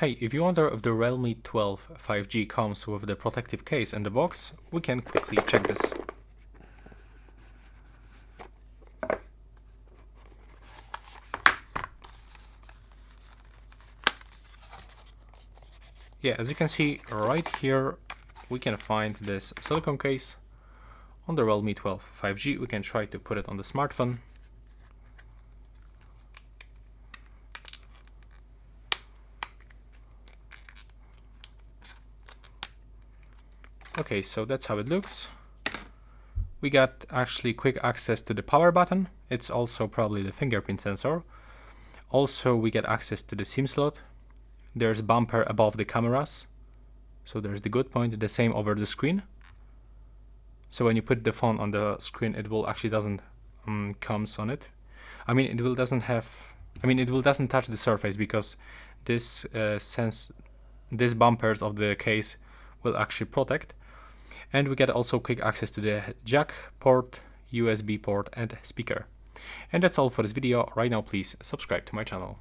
Hey, if you wonder if the Realme 12 5G comes with the protective case in the box, we can quickly check this. Yeah, as you can see right here, we can find this silicone case on the Realme 12 5G. We can try to put it on the smartphone. Okay, so that's how it looks. We got actually quick access to the power button. It's also probably the fingerprint sensor. Also, we get access to the SIM slot. There's bumper above the cameras. So there's the good point, the same over the screen. So when you put the phone on the screen, it will actually doesn't comes on it. I mean, it will doesn't touch the surface because this these bumpers of the case will actually protect. And we get also quick access to the jack port, USB port and speaker. And that's all for this video. Right now, please subscribe to my channel.